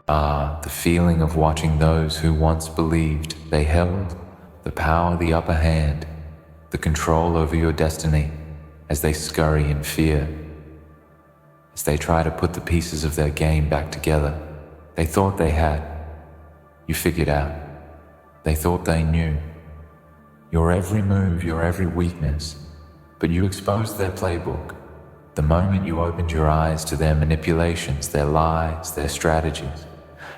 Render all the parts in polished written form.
Ah, the feeling of watching those who once believed they held the power, the upper hand, the control over your destiny as they scurry in fear, as they try to put the pieces of their game back together. They thought they had. You figured out. They thought they knew. Your every move, your every weakness, but you exposed their playbook the moment you opened your eyes to their manipulations, their lies, their strategies.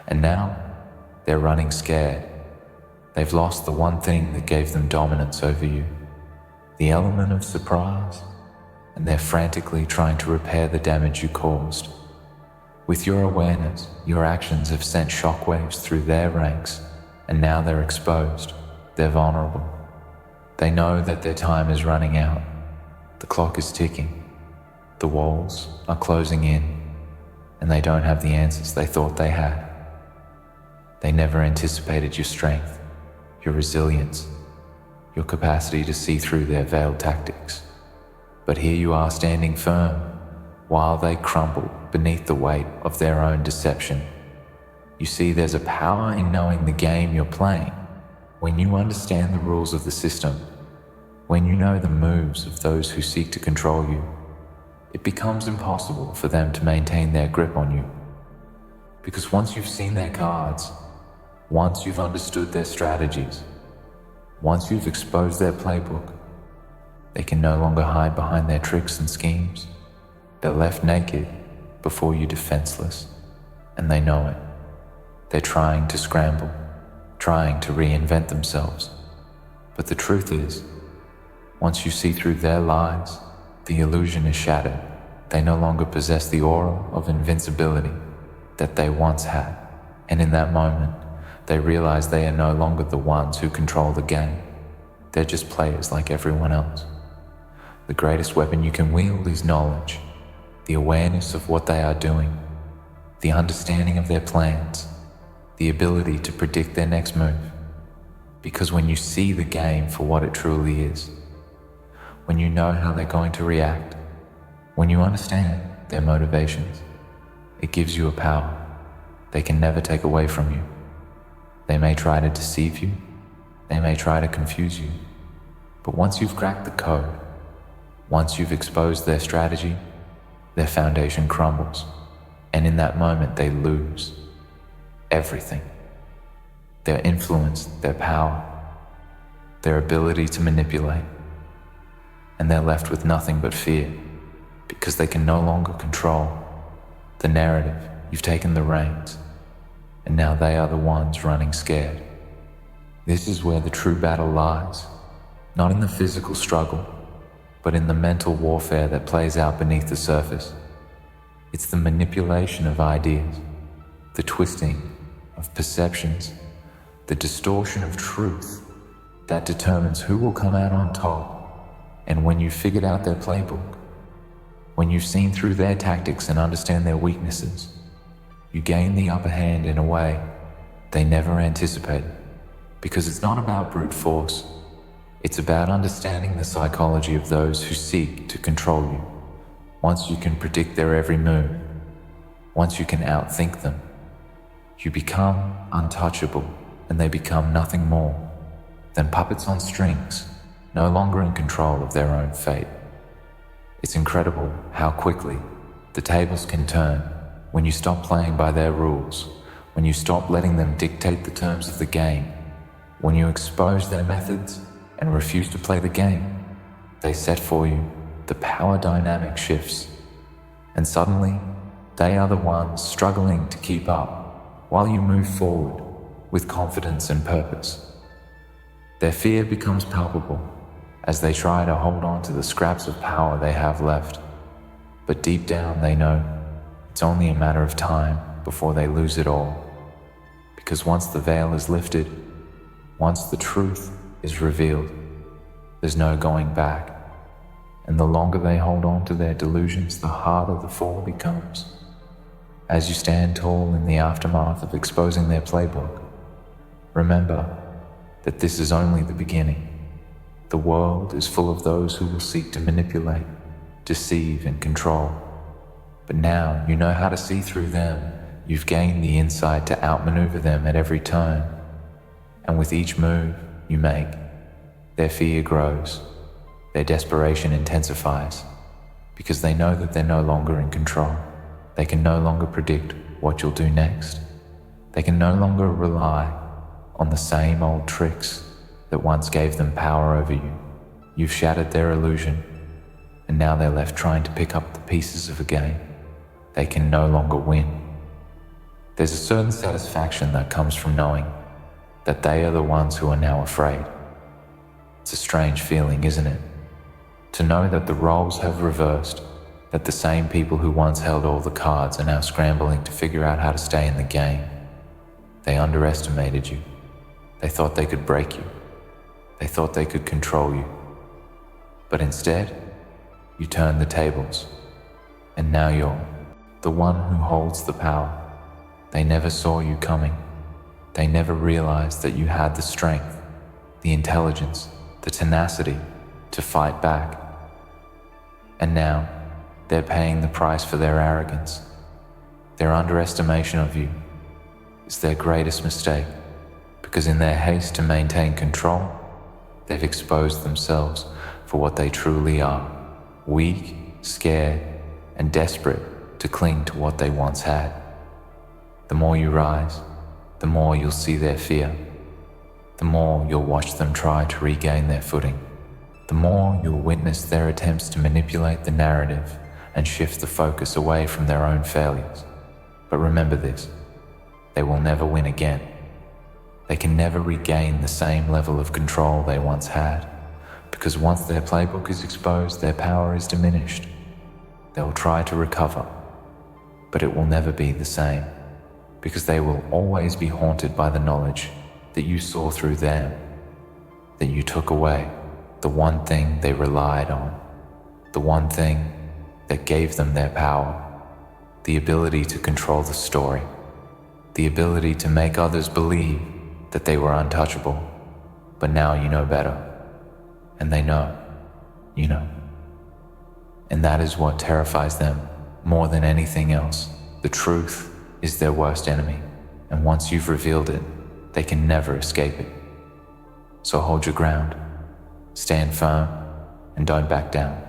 And now, they're running scared. They've lost the one thing that gave them dominance over you, the element of surprise, and they're frantically trying to repair the damage you caused. With your awareness, your actions have sent shockwaves through their ranks, and now they're exposed. They're vulnerable. They know that their time is running out. The clock is ticking. The walls are closing in, and they don't have the answers they thought they had. They never anticipated your strength, your resilience, your capacity to see through their veiled tactics. But here you are standing firm, while they crumble beneath the weight of their own deception. You see, there's a power in knowing the game you're playing. When you understand the rules of the system, when you know the moves of those who seek to control you, it becomes impossible for them to maintain their grip on you. Because once you've seen their cards, once you've understood their strategies, once you've exposed their playbook, they can no longer hide behind their tricks and schemes. They're left naked before you, defenseless, and they know it. They're trying to scramble, trying to reinvent themselves. But the truth is, once you see through their lies, the illusion is shattered. They no longer possess the aura of invincibility that they once had. And in that moment, they realize they are no longer the ones who control the game. They're just players like everyone else. The greatest weapon you can wield is knowledge, the awareness of what they are doing, the understanding of their plans, the ability to predict their next move. Because when you see the game for what it truly is, when you know how they're going to react, when you understand their motivations, it gives you a power they can never take away from you. They may try to deceive you, they may try to confuse you, but once you've cracked the code, once you've exposed their strategy, their foundation crumbles, and in that moment they lose everything. Their influence, their power, their ability to manipulate, and they're left with nothing but fear, because they can no longer control the narrative. You've taken the reins, and now they are the ones running scared. This is where the true battle lies, not in the physical struggle, but in the mental warfare that plays out beneath the surface. It's the manipulation of ideas, the twisting of perceptions, the distortion of truth that determines who will come out on top. And when you've figured out their playbook, when you've seen through their tactics and understand their weaknesses, you gain the upper hand in a way they never anticipated. Because it's not about brute force, it's about understanding the psychology of those who seek to control you. Once you can predict their every move, once you can outthink them, you become untouchable, and they become nothing more than puppets on strings, no longer in control of their own fate. It's incredible how quickly the tables can turn when you stop playing by their rules, when you stop letting them dictate the terms of the game, when you expose their methods and refuse to play the game they set for you. The power dynamic shifts, and suddenly they are the ones struggling to keep up while you move forward with confidence and purpose. Their fear becomes palpable as they try to hold on to the scraps of power they have left. But deep down they know it's only a matter of time before they lose it all. Because once the veil is lifted, once the truth is revealed, there's no going back. And the longer they hold on to their delusions, the harder the fall becomes. As you stand tall in the aftermath of exposing their playbook, remember that this is only the beginning. The world is full of those who will seek to manipulate, deceive, and control. But now you know how to see through them you've gained the insight to outmaneuver them at every turn. And with each move you make, their fear grows, their desperation intensifies, because they know that they're no longer in control. They can no longer predict what you'll do next. They can no longer rely on the same old tricks that once gave them power over you. You've shattered their illusion, and now they're left trying to pick up the pieces of a game. They can no longer win. There's a certain satisfaction that comes from knowing that they are the ones who are now afraid. It's a strange feeling, isn't it? To know that the roles have reversed, that the same people who once held all the cards are now scrambling to figure out how to stay in the game. They underestimated you. They thought they could break you. They thought they could control you. But instead, you turned the tables, and now you're the one who holds the power. They never saw you coming. They never realized that you had the strength, the intelligence, the tenacity to fight back. And now, they're paying the price for their arrogance. Their underestimation of you is their greatest mistake, because in their haste to maintain control, they've exposed themselves for what they truly are: weak, scared, and desperate to cling to what they once had. The more you rise, the more you'll see their fear. The more you'll watch them try to regain their footing. The more you'll witness their attempts to manipulate the narrative and shift the focus away from their own failures. But remember this: they will never win again. They can never regain the same level of control they once had, because once their playbook is exposed, their power is diminished. They'll try to recover, but it will never be the same, because they will always be haunted by the knowledge that you saw through them, that you took away the one thing they relied on, the one thing that gave them their power, the ability to control the story, the ability to make others believe that they were untouchable. But now you know better, and they know, you know. And that is what terrifies them more than anything else. The truth is their worst enemy, and once you've revealed it, they can never escape it. So hold your ground, stand firm, and don't back down,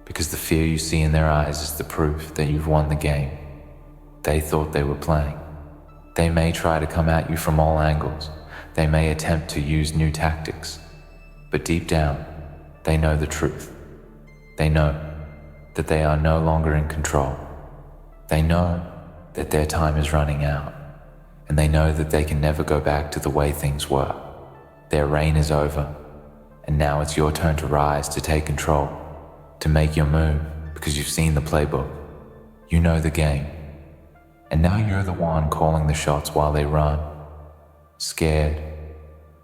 because the fear you see in their eyes is the proof that you've won the game. They thought they were playing. They may try to come at you from all angles. They may attempt to use new tactics, but deep down, they know the truth. They know that they are no longer in control. They know that their time is running out, and they know that they can never go back to the way things were. Their reign is over, and now it's your turn to rise, to take control, to make your move, because you've seen the playbook. You know the game, and now you're the one calling the shots while they run, scared,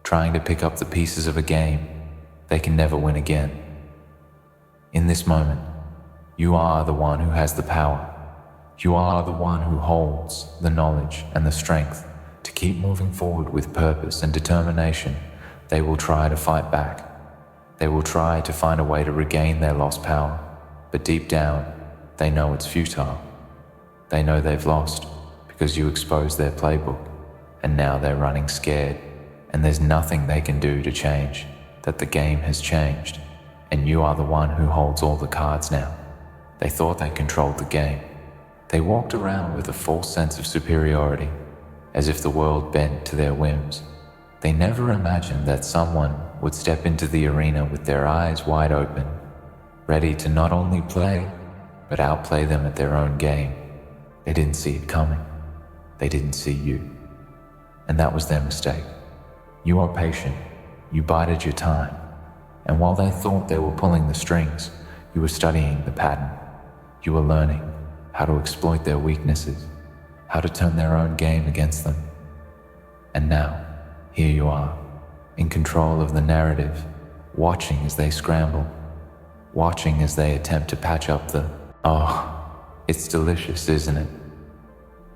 trying to pick up the pieces of a game they can never win again. In this moment, you are the one who has the power. You are the one who holds the knowledge and the strength to keep moving forward with purpose and determination. They will try to fight back. They will try to find a way to regain their lost power, but deep down, they know it's futile. They know they've lost because you exposed their playbook, and now they're running scared, and there's nothing they can do to change that. The game has changed, and you are the one who holds all the cards now. They thought they controlled the game. They walked around with a false sense of superiority, as if the world bent to their whims. They never imagined that someone would step into the arena with their eyes wide open, ready to not only play, but outplay them at their own game. They didn't see it coming. They didn't see you. And that was their mistake. You are patient. You bided your time. And while they thought they were pulling the strings, you were studying the pattern. You were learning how to exploit their weaknesses, how to turn their own game against them. And now, here you are, in control of the narrative, watching as they scramble, watching as they attempt to patch up the, it's delicious, isn't it?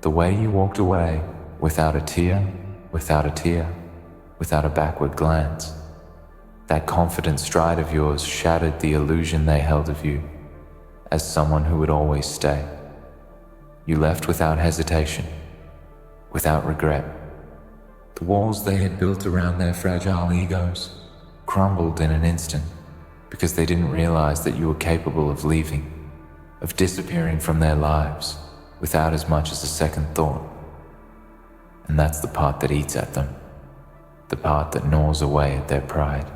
The way you walked away, without a tear, without a backward glance. That confident stride of yours shattered the illusion they held of you as someone who would always stay. You left without hesitation, without regret. The walls they had built around their fragile egos crumbled in an instant because they didn't realize that you were capable of leaving, of disappearing from their lives without as much as a second thought. And that's the part that eats at them, the part that gnaws away at their pride,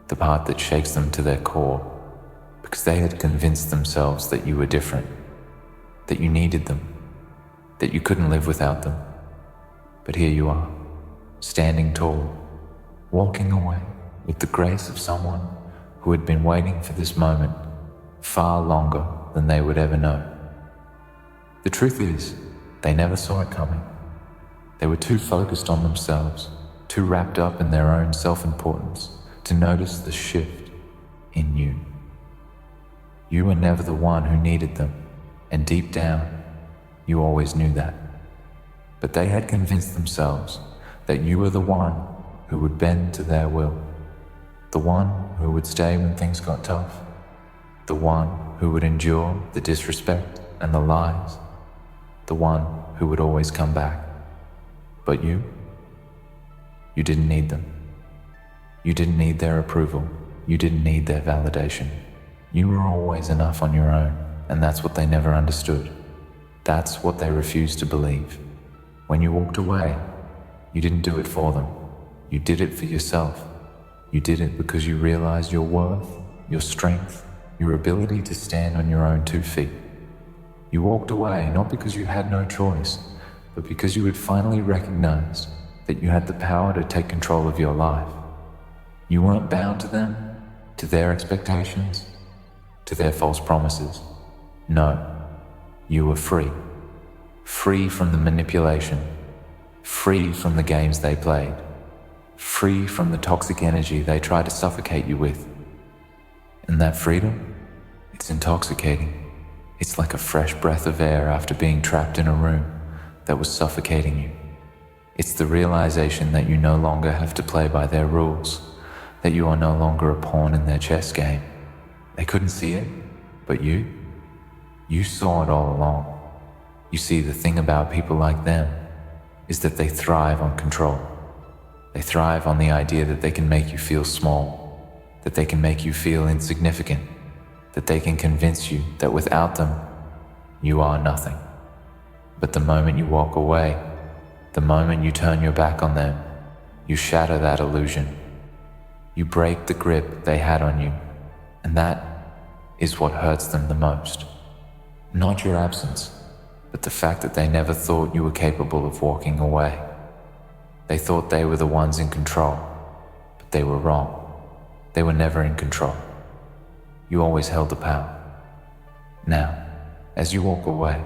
the part that shakes them to their core, because they had convinced themselves that you were different, that you needed them, that you couldn't live without them. But here you are, standing tall, walking away with the grace of someone who had been waiting for this moment far longer than they would ever know. The truth is, they never saw it coming. They were too focused on themselves, too wrapped up in their own self-importance to notice the shift in you. You were never the one who needed them, and deep down, you always knew that. But they had convinced themselves that you were the one who would bend to their will, the one who would stay when things got tough, the one who would endure the disrespect and the lies, the one who would always come back. But you didn't need them. You didn't need their approval. You didn't need their validation. You were always enough on your own, and that's what they never understood. That's what they refused to believe. When you walked away, you didn't do it for them. You did it for yourself. You did it because you realized your worth, your strength, your ability to stand on your own 2 feet. You walked away not because you had no choice, but because you had finally recognized that you had the power to take control of your life. You weren't bound to them, to their expectations, to their false promises. No, you were free. Free from the manipulation, free from the games they played, free from the toxic energy they tried to suffocate you with. And that freedom, it's intoxicating. It's like a fresh breath of air after being trapped in a room that was suffocating you. It's the realization that you no longer have to play by their rules, that you are no longer a pawn in their chess game. They couldn't see it, but you saw it all along. You see, the thing about people like them is that they thrive on control. They thrive on the idea that they can make you feel small, that they can make you feel insignificant, that they can convince you that without them, you are nothing. But the moment you walk away, the moment you turn your back on them, you shatter that illusion. You break the grip they had on you, and that is what hurts them the most. Not your absence, but the fact that they never thought you were capable of walking away. They thought they were the ones in control, but they were wrong. They were never in control. You always held the power. Now, as you walk away,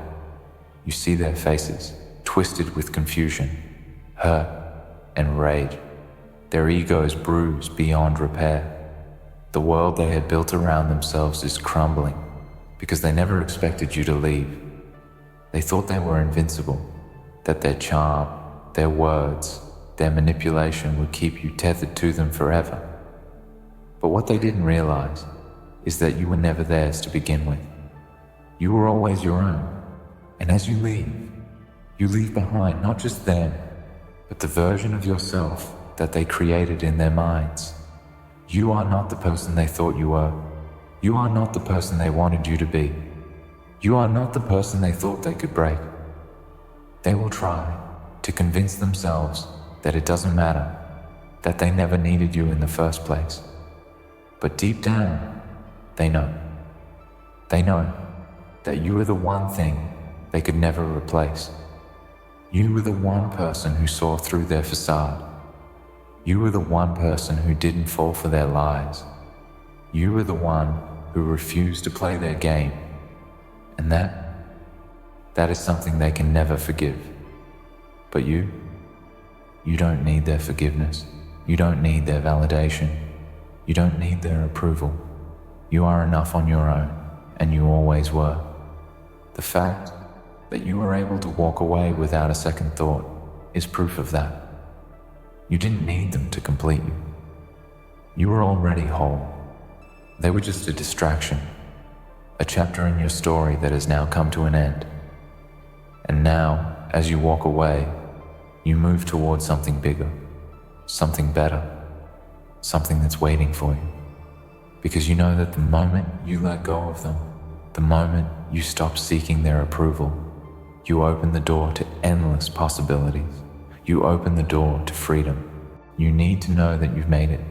you see their faces twisted with confusion, hurt, and rage. Their egos bruised beyond repair. The world they had built around themselves is crumbling because they never expected you to leave. They thought they were invincible, that their charm, their words, their manipulation would keep you tethered to them forever. But what they didn't realize is that you were never theirs to begin with. You were always your own. And as you leave behind not just them, but the version of yourself that they created in their minds. You are not the person they thought you were. You are not the person they wanted you to be. You are not the person they thought they could break. They will try to convince themselves that it doesn't matter, that they never needed you in the first place. But deep down, they know. They know that you are the one thing they could never replace. You were the one person who saw through their facade. You were the one person who didn't fall for their lies. You were the one who refused to play their game. And that is something they can never forgive. But you don't need their forgiveness. You don't need their validation. You don't need their approval. You are enough on your own, and you always were. The fact that you were able to walk away without a second thought is proof of that. You didn't need them to complete you. You were already whole. They were just a distraction, a chapter in your story that has now come to an end. And now, as you walk away, you move towards something bigger, something better, something that's waiting for you. Because you know that the moment you let go of them, the moment you stop seeking their approval, you open the door to endless possibilities. You open the door to freedom. You need to know that you've made it.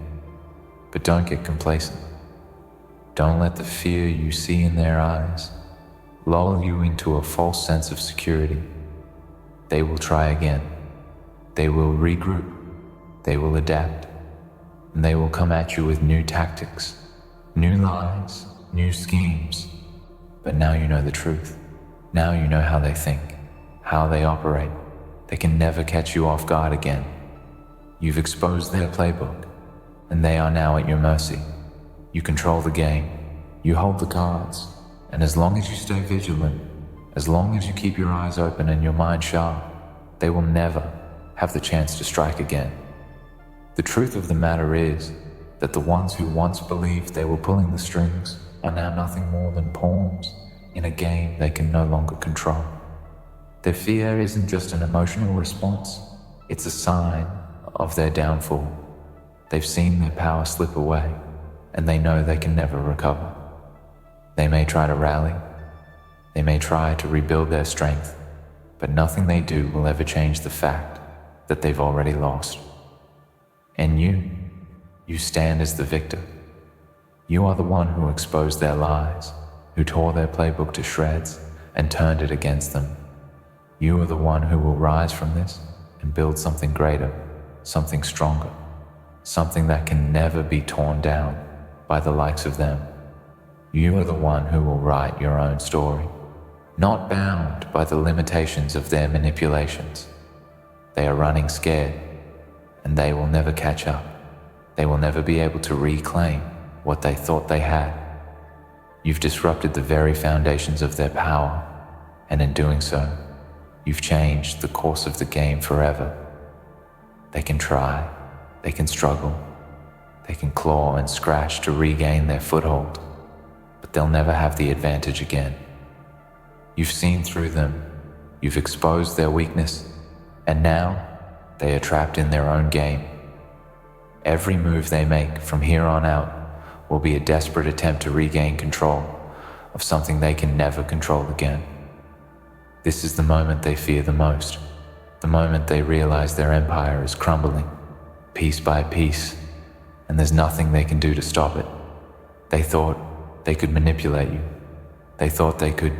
But don't get complacent. Don't let the fear you see in their eyes lull you into a false sense of security. They will try again. They will regroup. They will adapt. And they will come at you with new tactics, new lies, new schemes. But now you know the truth. Now you know how they think, how they operate. They can never catch you off guard again. You've exposed their playbook, and they are now at your mercy. You control the game. You hold the cards. And as long as you stay vigilant, as long as you keep your eyes open and your mind sharp, they will never have the chance to strike again. The truth of the matter is that the ones who once believed they were pulling the strings are now nothing more than pawns in a game they can no longer control. Their fear isn't just an emotional response, it's a sign of their downfall. They've seen their power slip away, and they know they can never recover. They may try to rally, they may try to rebuild their strength, but nothing they do will ever change the fact that they've already lost. And you stand as the victor. You are the one who exposed their lies, who tore their playbook to shreds and turned it against them. You are the one who will rise from this and build something greater, something stronger, something that can never be torn down by the likes of them. You are the one who will write your own story, not bound by the limitations of their manipulations. They are running scared, and they will never catch up. They will never be able to reclaim what they thought they had. You've disrupted the very foundations of their power, and in doing so, you've changed the course of the game forever. They can try, they can struggle, they can claw and scratch to regain their foothold, but they'll never have the advantage again. You've seen through them, you've exposed their weakness, and now they are trapped in their own game. Every move they make from here on out will be a desperate attempt to regain control of something they can never control again. This is the moment they fear the most, the moment they realize their empire is crumbling, piece by piece, and there's nothing they can do to stop it. They thought they could manipulate you. They thought they could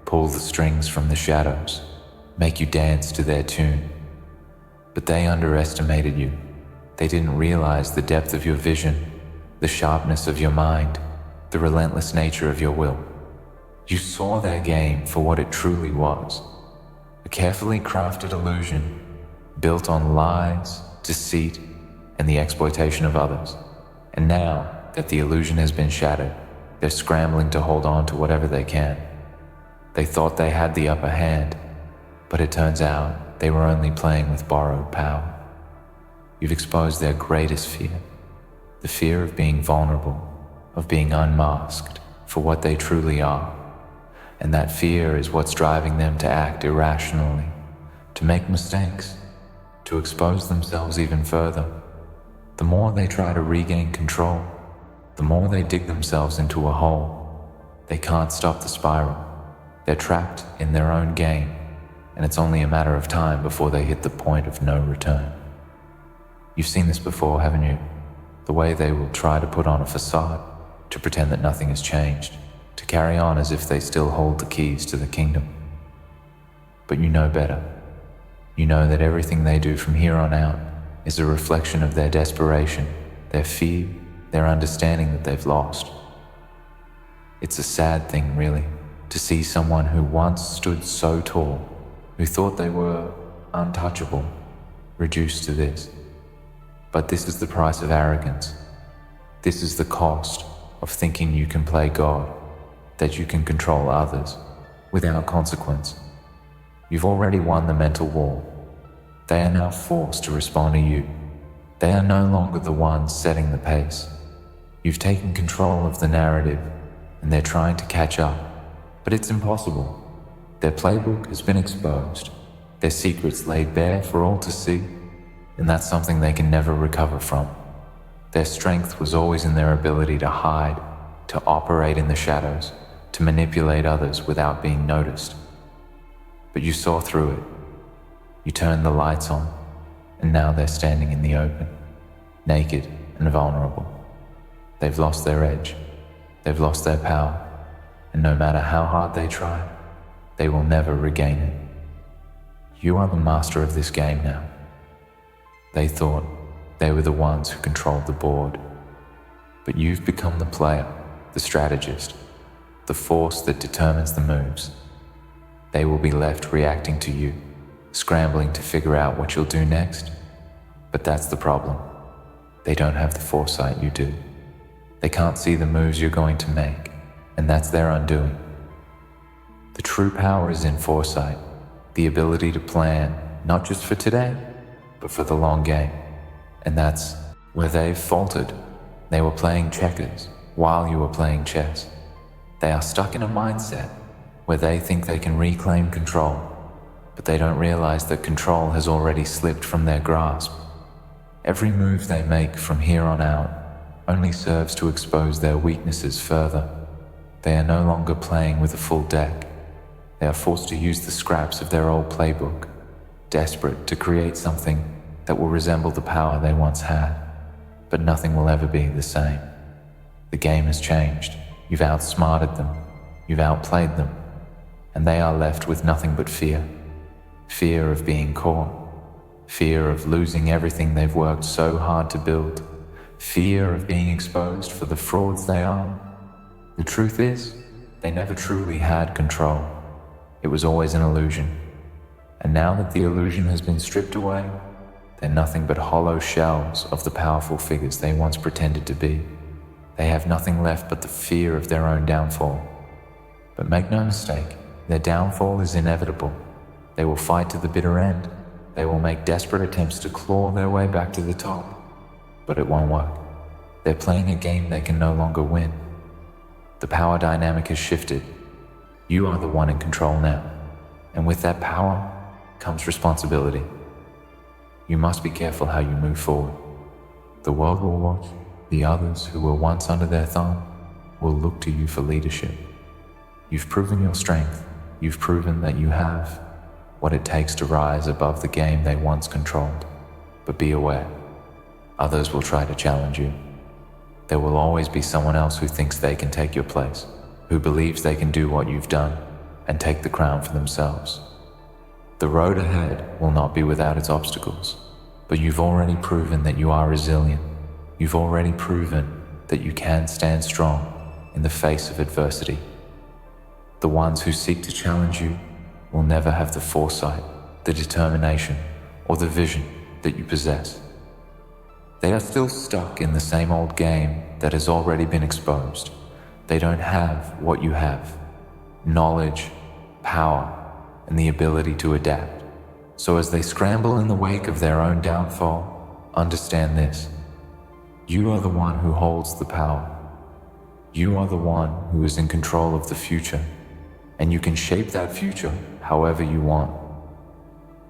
pull the strings from the shadows, make you dance to their tune. But they underestimated you. They didn't realize the depth of your vision, the sharpness of your mind, the relentless nature of your will. You saw their game for what it truly was, a carefully crafted illusion built on lies, deceit, and the exploitation of others. And now that the illusion has been shattered, they're scrambling to hold on to whatever they can. They thought they had the upper hand, but it turns out they were only playing with borrowed power. You've exposed their greatest fear, the fear of being vulnerable, of being unmasked for what they truly are. And that fear is what's driving them to act irrationally, to make mistakes, to expose themselves even further. The more they try to regain control, the more they dig themselves into a hole. They can't stop the spiral. They're trapped in their own game, and it's only a matter of time before they hit the point of no return. You've seen this before, haven't you? The way they will try to put on a facade, to pretend that nothing has changed, to carry on as if they still hold the keys to the kingdom. But you know better. You know that everything they do from here on out is a reflection of their desperation, their fear, their understanding that they've lost. It's a sad thing, really, to see someone who once stood so tall, who thought they were untouchable, reduced to this. But this is the price of arrogance. This is the cost of thinking you can play God, that you can control others without consequence. You've already won the mental war. They are now forced to respond to you. They are no longer the ones setting the pace. You've taken control of the narrative, and they're trying to catch up, but it's impossible. Their playbook has been exposed, their secrets laid bare for all to see, and that's something they can never recover from. Their strength was always in their ability to hide, to operate in the shadows, to manipulate others without being noticed. But you saw through it. You turned the lights on, and now they're standing in the open, naked and vulnerable. They've lost their edge, they've lost their power, and no matter how hard they try, they will never regain it. You are the master of this game now. They thought they were the ones who controlled the board, but you've become the player, the strategist, the force that determines the moves. They will be left reacting to you, scrambling to figure out what you'll do next. But that's the problem. They don't have the foresight you do. They can't see the moves you're going to make, and that's their undoing. The true power is in foresight, the ability to plan, not just for today, but for the long game. And that's where they've faltered. They were playing checkers while you were playing chess. They are stuck in a mindset where they think they can reclaim control, but they don't realize that control has already slipped from their grasp. Every move they make from here on out only serves to expose their weaknesses further. They are no longer playing with a full deck. They are forced to use the scraps of their old playbook, desperate to create something that will resemble the power they once had. But nothing will ever be the same. The game has changed. You've outsmarted them. You've outplayed them. And they are left with nothing but fear. Fear of being caught. Fear of losing everything they've worked so hard to build. Fear of being exposed for the frauds they are. The truth is, they never truly had control. It was always an illusion. And now that the illusion has been stripped away, they're nothing but hollow shells of the powerful figures they once pretended to be. They have nothing left but the fear of their own downfall. But make no mistake, their downfall is inevitable. They will fight to the bitter end. They will make desperate attempts to claw their way back to the top. But it won't work. They're playing a game they can no longer win. The power dynamic has shifted. You are the one in control now. And with that power comes responsibility. You must be careful how you move forward. The world will watch. The others who were once under their thumb will look to you for leadership. You've proven your strength. You've proven that you have what it takes to rise above the game they once controlled. But be aware, others will try to challenge you. There will always be someone else who thinks they can take your place, who believes they can do what you've done and take the crown for themselves. The road ahead will not be without its obstacles, but you've already proven that you are resilient. You've already proven that you can stand strong in the face of adversity. The ones who seek to challenge you will never have the foresight, the determination, or the vision that you possess. They are still stuck in the same old game that has already been exposed. They don't have what you have: knowledge, power, and the ability to adapt. So as they scramble in the wake of their own downfall, understand this: you are the one who holds the power. You are the one who is in control of the future, and you can shape that future however you want.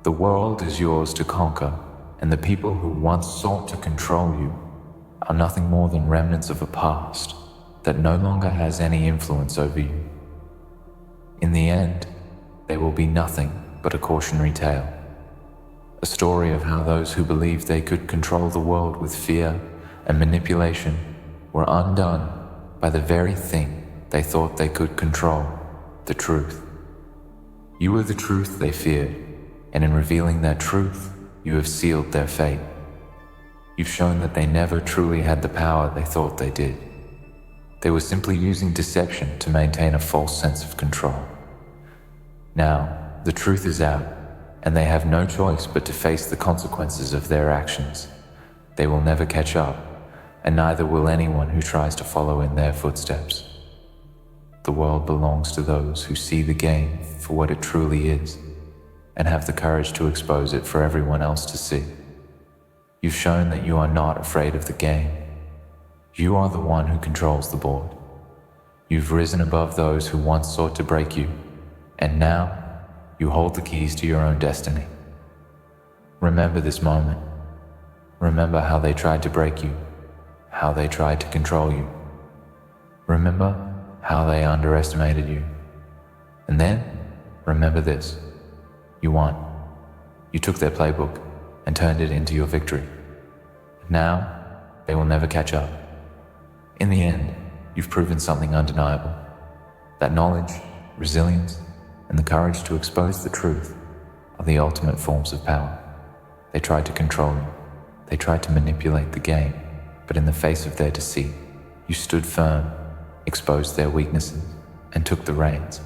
The world is yours to conquer, and the people who once sought to control you are nothing more than remnants of a past that no longer has any influence over you. In the end, they will be nothing but a cautionary tale, a story of how those who believed they could control the world with fear and manipulation were undone by the very thing they thought they could control: the truth. You were the truth they feared, and in revealing that truth, you have sealed their fate. You've shown that they never truly had the power they thought they did. They were simply using deception to maintain a false sense of control. Now, the truth is out, and they have no choice but to face the consequences of their actions. They will never catch up, and neither will anyone who tries to follow in their footsteps. The world belongs to those who see the game for what it truly is, and have the courage to expose it for everyone else to see. You've shown that you are not afraid of the game. You are the one who controls the board. You've risen above those who once sought to break you, And now, you hold the keys to your own destiny. Remember this moment. Remember how they tried to break you, how they tried to control you. Remember how they underestimated you. And then, remember this. You won. You took their playbook and turned it into your victory. Now, they will never catch up. In the end, you've proven something undeniable. That knowledge, resilience, and the courage to expose the truth are the ultimate forms of power. They tried to control you. They tried to manipulate the game, but in the face of their deceit, you stood firm, exposed their weaknesses, and took the reins.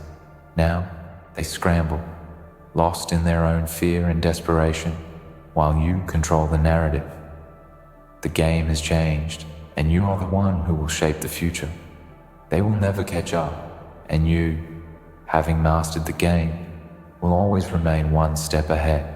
Now, they scramble, lost in their own fear and desperation, while you control the narrative. The game has changed, and you are the one who will shape the future. They will never catch up, and you, having mastered the game, will always remain one step ahead.